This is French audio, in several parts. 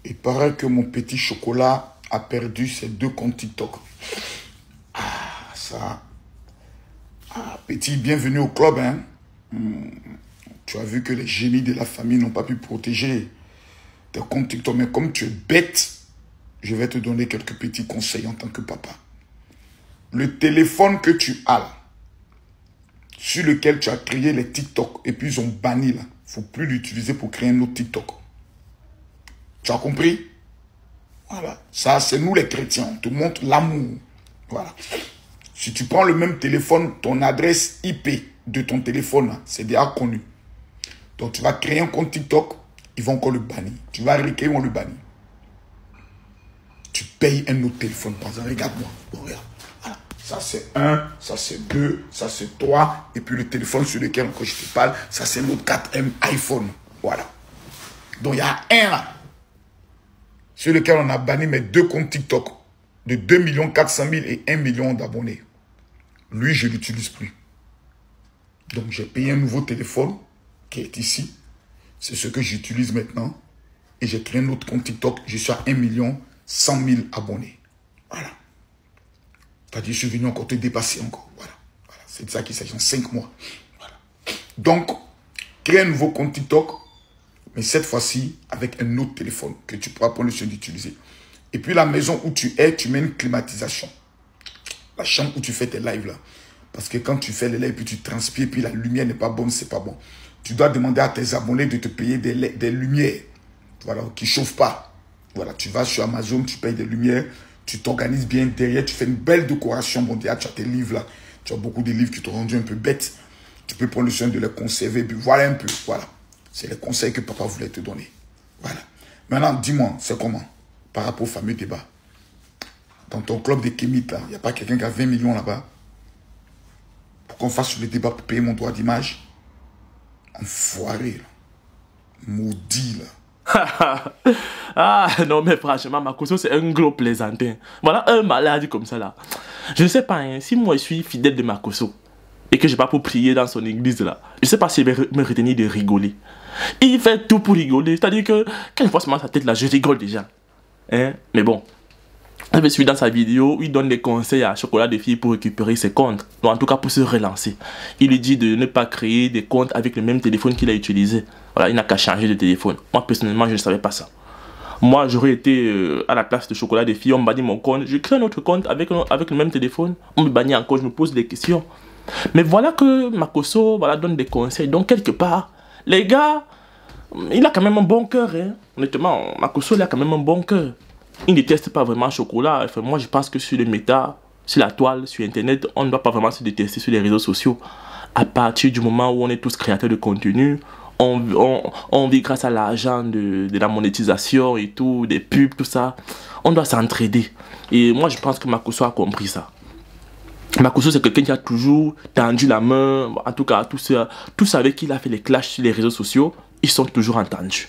Il paraît que mon petit chocolat a perdu ses 2 comptes TikTok. Ah, ça. Ah, petit, bienvenue au club, hein. Tu as vu que les génies de la famille n'ont pas pu protéger tes comptes TikTok. Mais comme tu es bête, je vais te donner quelques petits conseils en tant que papa. Le téléphone que tu as là, sur lequel tu as créé les TikTok, et puis ils ont banni là, il ne faut plus l'utiliser pour créer un autre TikTok. Tu as compris? Voilà. Ça, c'est nous les chrétiens. On te montre l'amour. Voilà. Si tu prends le même téléphone, ton adresse IP de ton téléphone, c'est déjà connu. Donc, tu vas créer un compte TikTok, ils vont encore le bannir. Tu vas recréer, ils vont le bannir. Tu payes un autre téléphone. Par exemple, regarde-moi. Bon, regarde. Voilà. Ça, c'est 1, ça, c'est 2, ça, c'est 3. Et puis, le téléphone sur lequel encore je te parle, ça, c'est notre 4M iPhone. Voilà. Donc, il y a un là, sur lequel on a banni mes 2 comptes TikTok de 2 400 000 et 1 million d'abonnés. Lui, je ne l'utilise plus. Donc, j'ai payé un nouveau téléphone qui est ici. C'est ce que j'utilise maintenant. Et j'ai créé un autre compte TikTok. Je suis à 1 100 000 abonnés. Voilà. C'est-à-dire, je suis venu encore te dépasser encore. Voilà. Voilà. C'est de ça qu'il s'agit en 5 mois. Voilà. Donc, crée un nouveau compte TikTok. Mais cette fois-ci, avec un autre téléphone que tu pourras prendre le soin d'utiliser. Et puis la maison où tu es, tu mets une climatisation. La chambre où tu fais tes lives là. Parce que quand tu fais les lives, puis tu transpires, puis la lumière n'est pas bonne, c'est pas bon. Tu dois demander à tes abonnés de te payer des lumières. Voilà, qui ne chauffent pas. Voilà, tu vas sur Amazon, tu payes des lumières, tu t'organises bien derrière, tu fais une belle décoration. Bon, déjà, tu as tes livres là. Tu as beaucoup de livres qui t'ont rendu un peu bête. Tu peux prendre le soin de les conserver, puis voilà un peu. Voilà. C'est les conseils que papa voulait te donner. Voilà. Maintenant, dis-moi, c'est comment? Par rapport au fameux débat. Dans ton club de Kémit, il n'y a pas quelqu'un qui a 20 millions là-bas? Pour qu'on fasse le débat pour payer mon droit d'image? Enfoiré, là. Maudit, là. Ah, non, mais franchement, Makosso, c'est un gros plaisantin. Voilà un malade comme ça, là. Je ne sais pas, hein, si moi je suis fidèle de Makosso et que je n'ai pas pour prier dans son église, là, je ne sais pas s'il va me retenir de rigoler. Il fait tout pour rigoler. C'est-à-dire que quand il voit seulement sa tête là, je rigole déjà. Hein? Mais bon, je me suis dans sa vidéo, il donne des conseils à Chocolat de Fille pour récupérer ses comptes. Donc, en tout cas, pour se relancer. Il lui dit de ne pas créer des comptes avec le même téléphone qu'il a utilisé. Voilà, il n'a qu'à changer de téléphone. Moi, personnellement, je ne savais pas ça. Moi, j'aurais été à la place de Chocolat de Fille, on me bannit mon compte. Je crée un autre compte avec le même téléphone. On me bannit encore, je me pose des questions. Mais voilà que Makosso, voilà, donne des conseils. Donc, quelque part, les gars, il a quand même un bon cœur. Hein. Honnêtement, Makosso, il a quand même un bon cœur. Il ne déteste pas vraiment Chocolat. Enfin, moi, je pense que sur le méta, sur la toile, sur Internet, on ne doit pas vraiment se détester sur les réseaux sociaux. À partir du moment où on est tous créateurs de contenu, on vit grâce à l'argent de la monétisation et tout, des pubs, tout ça. On doit s'entraider. Et moi, je pense que Makosso a compris ça. Makosso, c'est quelqu'un qui a toujours tendu la main. En tout cas, tous avec qui il a fait les clashs sur les réseaux sociaux, ils sont toujours entendus.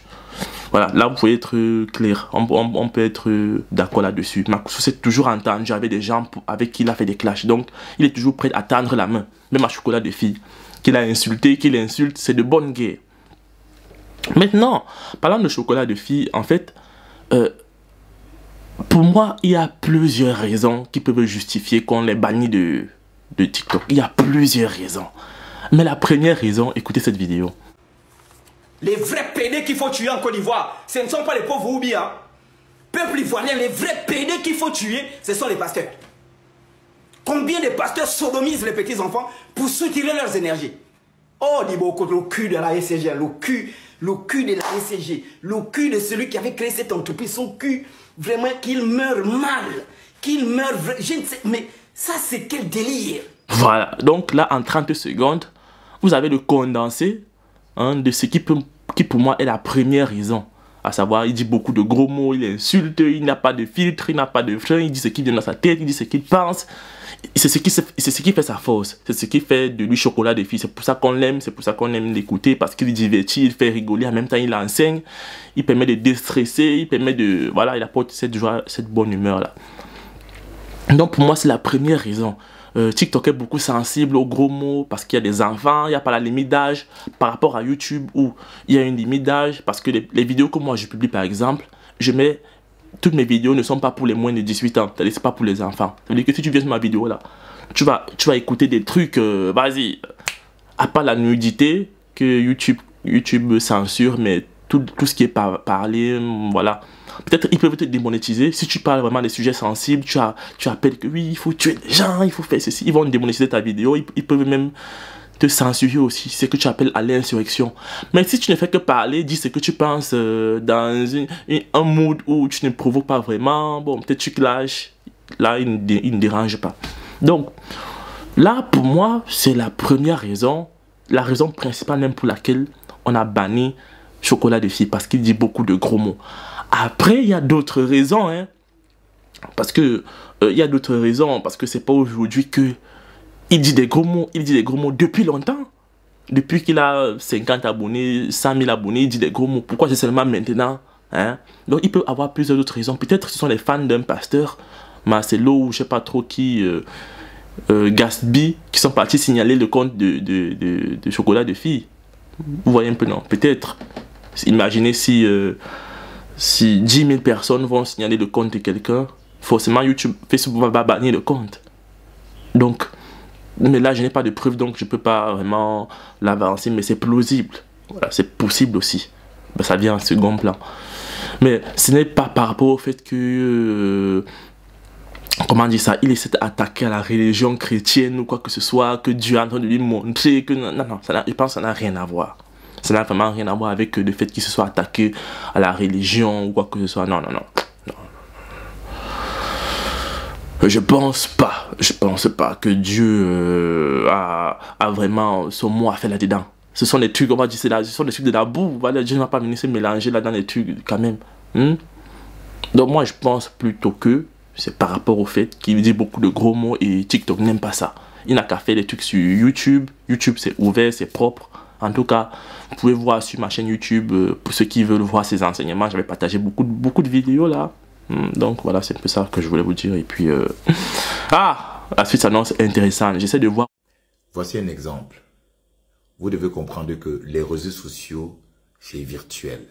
Voilà, là vous pouvez être clair, on peut être d'accord là-dessus. Makosso s'est toujours entendu avec des gens avec qui il a fait des clashs. Donc, il est toujours prêt à tendre la main. Même à Chocolat de Fille, qu'il a insulté, qu'il insulte, c'est de bonne guerre. Maintenant, parlant de Chocolat de Fille, en fait, pour moi, il y a plusieurs raisons qui peuvent justifier qu'on les bannit de TikTok. Il y a plusieurs raisons. Mais la première raison, écoutez cette vidéo. Les vrais pédés qu'il faut tuer en Côte d'Ivoire, ce ne sont pas les pauvres ou bien. Peuple ivoirien, les vrais pédés qu'il faut tuer, ce sont les pasteurs. Combien de pasteurs sodomisent les petits enfants pour soutirer leurs énergies? Oh, Diboko, le cul de la SCG, le cul de la SCG, le cul de celui qui avait créé cette entreprise, son cul, vraiment qu'il meurt mal, qu'il meurt, je ne sais, mais ça c'est quel délire. Voilà, donc là en 30 secondes, vous avez le condensé de ce qui pour moi est la première raison. À savoir, il dit beaucoup de gros mots, il insulte, il n'a pas de filtre, il n'a pas de frein, il dit ce qui vient dans sa tête, il dit ce qu'il pense. C'est ce qui fait sa force, c'est ce qui fait de lui Chocolat de Fille. C'est pour ça qu'on l'aime, c'est pour ça qu'on aime l'écouter, parce qu'il divertit, il fait rigoler, en même temps il enseigne, il permet de déstresser, il permet de... Voilà, il apporte cette joie, cette bonne humeur là. Donc pour moi c'est la première raison. TikTok est beaucoup sensible aux gros mots parce qu'il y a des enfants, il n'y a pas la limite d'âge par rapport à YouTube où il y a une limite d'âge parce que les vidéos que moi je publie par exemple, toutes mes vidéos ne sont pas pour les moins de 18 ans, c'est-à-dire c'est pas pour les enfants. Ça veut dire que si tu viens sur ma vidéo là, tu vas écouter des trucs, vas-y, à part la nudité que YouTube censure, mais tout ce qui est parlé, voilà. Peut-être ils peuvent te démonétiser. Si tu parles vraiment des sujets sensibles, tu appelles que oui, il faut tuer des gens, il faut faire ceci. Ils vont démonétiser ta vidéo. Ils peuvent même te censurer aussi. C'est ce que tu appelles à l'insurrection. Mais si tu ne fais que parler, dis ce que tu penses dans un mood où tu ne provoques pas vraiment, bon, peut-être tu clashes. Là, il ne dérange pas. Donc, là, pour moi, c'est la première raison, la raison principale même pour laquelle on a banni Chocolat de Fille, parce qu'il dit beaucoup de gros mots. Après, il y a d'autres raisons, hein. Parce que c'est pas aujourd'hui que il dit des gros mots. Il dit des gros mots depuis longtemps. Depuis qu'il a 50 abonnés, 100 000 abonnés, il dit des gros mots. Pourquoi c'est seulement maintenant, hein? Donc, il peut avoir plusieurs autres raisons. Peut-être que ce sont les fans d'un pasteur, Marcelo ou je sais pas trop qui, Gatsby, qui sont partis signaler le compte de Chocolat de Fille. Vous voyez un peu, non? Peut-être. Imaginez si 10 000 personnes vont signaler le compte de quelqu'un, forcément Facebook va bannir le compte. Donc, mais là je n'ai pas de preuves, donc je ne peux pas vraiment l'avancer, mais c'est plausible. Voilà, c'est possible aussi. Ben, ça vient en second plan. Mais ce n'est pas par rapport au fait que, comment dire ça, il essaie d'attaquer à la religion chrétienne ou quoi que ce soit, que Dieu est en train de lui montrer que non, je pense que ça n'a rien à voir. Ça n'a vraiment rien à voir avec le fait qu'il se soit attaqué à la religion ou quoi que ce soit. Non. Je pense pas que Dieu a vraiment son mot à faire là-dedans. Ce sont des trucs, on va dire, ce sont des trucs de la boue. Voilà, Dieu n'a pas venu se mélanger là dans les trucs quand même. Donc moi je pense plutôt que c'est par rapport au fait qu'il dit beaucoup de gros mots et TikTok n'aime pas ça. Il n'a qu'à faire des trucs sur YouTube. YouTube c'est ouvert, c'est propre. En tout cas, vous pouvez voir sur ma chaîne YouTube, pour ceux qui veulent voir ces enseignements, j'avais partagé beaucoup de vidéos là. Donc voilà, c'est un peu ça que je voulais vous dire. Et puis, la suite s'annonce intéressante. J'essaie de voir. Voici un exemple. Vous devez comprendre que les réseaux sociaux, c'est virtuel.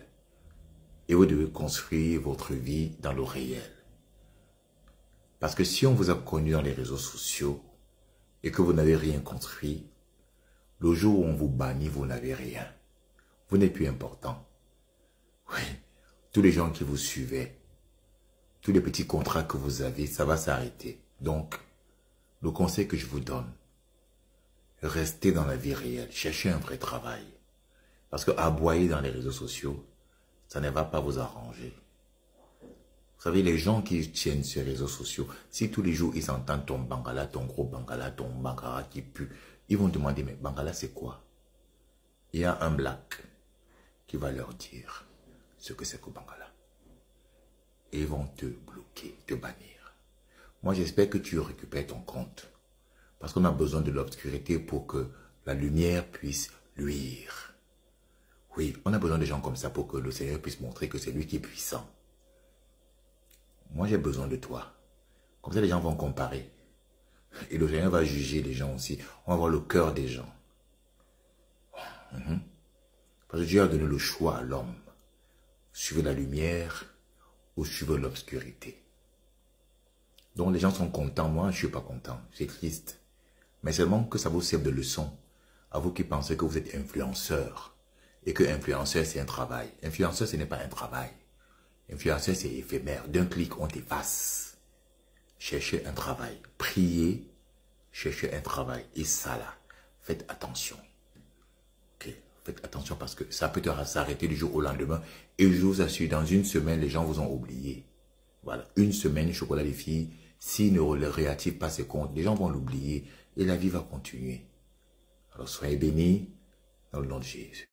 Et vous devez construire votre vie dans le réel. Parce que si on vous a connu dans les réseaux sociaux et que vous n'avez rien construit, le jour où on vous bannit, vous n'avez rien. Vous n'êtes plus important. Oui, tous les gens qui vous suivaient, tous les petits contrats que vous avez, ça va s'arrêter. Donc, le conseil que je vous donne, restez dans la vie réelle, cherchez un vrai travail. Parce que aboyer dans les réseaux sociaux, ça ne va pas vous arranger. Vous savez, les gens qui tiennent ces réseaux sociaux, si tous les jours ils entendent ton bangala, ton gros bangala, ton bangala qui pue, ils vont demander, mais bangala c'est quoi? Il y a un black qui va leur dire ce que c'est que bangala. Et ils vont te bloquer, te bannir. Moi j'espère que tu récupères ton compte. Parce qu'on a besoin de l'obscurité pour que la lumière puisse luire. Oui, on a besoin de gens comme ça pour que le Seigneur puisse montrer que c'est lui qui est puissant. Moi j'ai besoin de toi. Comme ça les gens vont comparer. Et le Seigneur va juger les gens aussi. On va voir le cœur des gens. Parce que Dieu a donné le choix à l'homme. Suivez la lumière ou suivez l'obscurité. Donc les gens sont contents. Moi, je ne suis pas content. C'est triste. Mais seulement que ça vous serve de leçon. À vous qui pensez que vous êtes influenceur. Et que influenceur, c'est un travail. Influenceur, ce n'est pas un travail. Influenceur, c'est éphémère. D'un clic, on t'efface. Cherchez un travail. Priez. Cherchez un travail. Et ça là, faites attention. Okay. Faites attention parce que ça peut s'arrêter du jour au lendemain. Et je vous assure, dans une semaine, les gens vous ont oublié. Voilà, une semaine, Chocolat des Filles, s'il ne réactive pas ses comptes, les gens vont l'oublier et la vie va continuer. Alors soyez bénis dans le nom de Jésus.